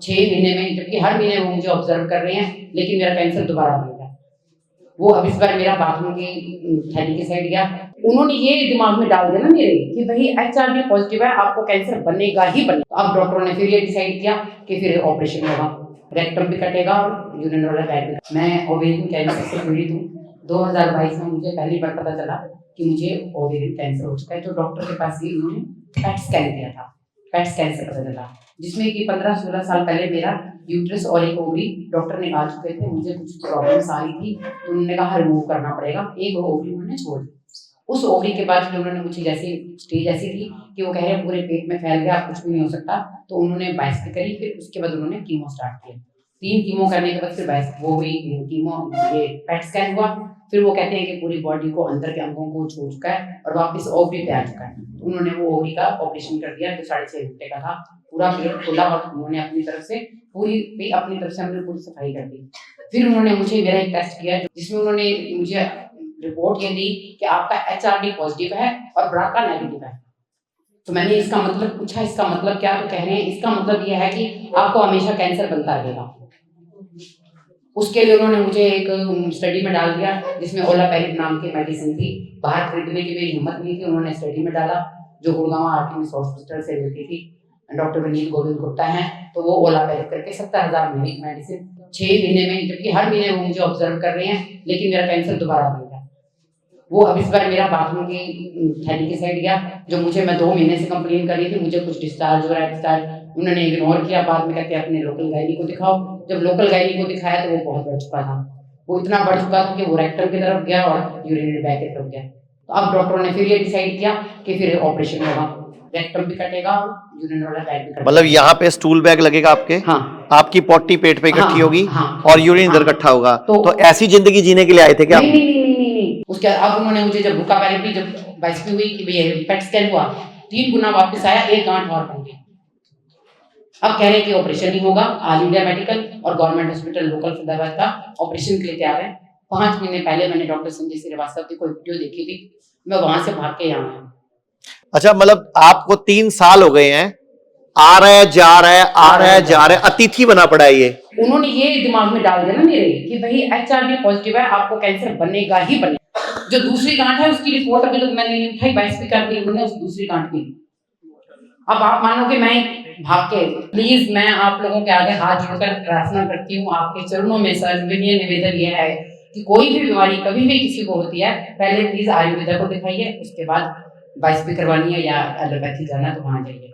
6 महीने में, जबकि हर महीने वो मुझे ऑब्जर्व कर रहे हैं, लेकिन मेरा कैंसर दोबारा हो गया। वो अब इस बार मेरा बाथरूम की थैली के साइड गया। उन्होंने ये दिमाग में डाल दिया ना मेरे कि भाई HIV पॉजिटिव है, आपको कैंसर बनेगा ही बनेगा। अब डॉक्टरों ने फिर ये डिसाइड किया कि फिर ऑपरेशन होगा, रेक्टम भी कटेगा और यूरिन वाला बैग भी। मैं ओवेरियन कैंसर से पीड़ित हूँ। 2022 में मुझे पहली बार पता चला कि मुझे ओवेरियन कैंसर हो चुका है। तो डॉक्टर के पास गई, उन्होंने पैट स्कैन किया था, पैट स्कैन से पता चला, जिसमें कि 15-16 साल पहले मेरा यूट्रस और एक ओवरी डॉक्टर निकाल चुके थे। मुझे कुछ प्रॉब्लम्स आ रही थी, तो उन्होंने कहा रिमूव करना पड़ेगा। एक ओवरी उन्होंने छोड़ दी। उस ओवरी के बाद फिर उन्होंने मुझे जैसे स्टेज ऐसी थी कि वो कह रहे हैं पूरे पेट में फैल गया, आप कुछ भी नहीं हो सकता, तो उन्होंने बायोप्सी करी। फिर उसके बाद उन्होंने कीमो स्टार्ट किया। 3 कीमो करने के बाद फिर वो हुई कीमो, ये पैट स्कैन हुआ। फिर वो कहते हैं कि पूरी बॉडी को, अंदर के अंगों को छोड़ चुका है और वापस ओवरी पे आ चुका है। तो उन्होंने वो ओवरी का ऑपरेशन कर दिया, जो 6.5 घंटे का था। पूरा पेट खोला और उन्होंने अपनी तरफ से हमने पूरी सफाई कर दी। फिर उन्होंने मुझे मेरा एक टेस्ट किया, जिसमें उन्होंने मुझे रिपोर्ट ये दी कि आपका HRD पॉजिटिव है और BRCA नेगेटिव है। तो मैंने इसका मतलब पूछा, इसका मतलब क्या? तो कह रहे हैं इसका मतलब यह है कि आपको हमेशा कैंसर बनता रहेगा। उसके लिए उन्होंने मुझे एक स्टडी में डाल दिया, जिसमें ओलापेरिड नाम की मेडिसिन थी। बाहर खरीदने की मेरी हिम्मत नहीं थी, उन्होंने स्टडी में डाला, जो गुड़गांव आर्टिमिस हॉस्पिटल से मिलती थी। डॉक्टर विनीत गोविंद गुप्ता हैं, तो वो ओलापेरिड करके 70,000 में मेडिसिन 6 महीने में, जबकि हर महीने वो मुझे ऑब्जर्व कर रहे हैं, लेकिन मेरा कैंसर दोबारा हो गया। वो अब इस बार मेरा बाथरूम की थैली के साइड गया, जो मैं 2 महीने से कंप्लेन कर रही थी, मुझे कुछ डिस्चार्ज हो रहा है, डिस्चार्ज उन्होंने इग्नोर किया। बाद में कहते हैं अपने लोकल गायनी को दिखाओ। जब लोकल गायनी को दिखाया तो वो बहुत बढ़ चुका था, वो इतना बढ़ चुका था कि वो रेक्टम की तरफ गया और यूरिनरी बैग की तरफ गया। तो अब डॉक्टरों ने फिर ये डिसाइड किया कि फिर ऑपरेशन होगा, रेक्टम भी कटेगा और यूरिन वाला बैग भी कटेगा। मतलब यहाँ पे स्टूल बैग लगेगा आपके? हाँ। आपकी पॉटी पेट पे इकट्ठी होगी और यूरिन इधर इकट्ठा होगा। तो ऐसी जिंदगी जीने के लिए आए थे क्या? नहीं। उसके अब उन्होंने मुझे जब भूखा पैर भी, जब बाइस्पी हुई कि पेट स्कैन हुआ, 3 गुना वापस आया, एक गांठ और बन गई। अब कह रहे हैं कि ऑपरेशन नहीं होगा। ऑल इंडिया मेडिकल और गवर्नमेंट हॉस्पिटल लोकल फरीदाबाद का ऑपरेशन के लिए तैयार है। 5 महीने पहले मैंने डॉक्टर संजय श्रीवास्तव की कोई वीडियो देखी थी, मैं वहां से भाग के यहाँ आया। अच्छा, मतलब आपको 3 साल हो गए हैं, आ रहा है जा रहा है, आ रहा है जा रहा है, अतिथि बना पड़ा है ये। उन्होंने ये दिमाग में डाल दिया ना मेरे कि भाई HRD पॉजिटिव है, आपको कैंसर बनेगा ही बनेगा। जो दूसरी गांठ है उसकी रिपोर्ट अभी तक मैंने नहीं उठाई, बायोप्सी कर दी उन्होंने उस दूसरी गांठ की। अब आप मानो कि मैं भाग के, प्लीज मैं आप लोगों के आगे हाथ जोड़कर प्रार्थना करती हूँ, आपके चरणों में सर विनय निवेदन यह है कि कोई भी बीमारी कभी भी किसी को होती है, पहले प्लीज आयुर्वेदा को दिखाइए, उसके बाद बायोप्सी करवानी है या एलोपैथी जाना तो वहां जाइए।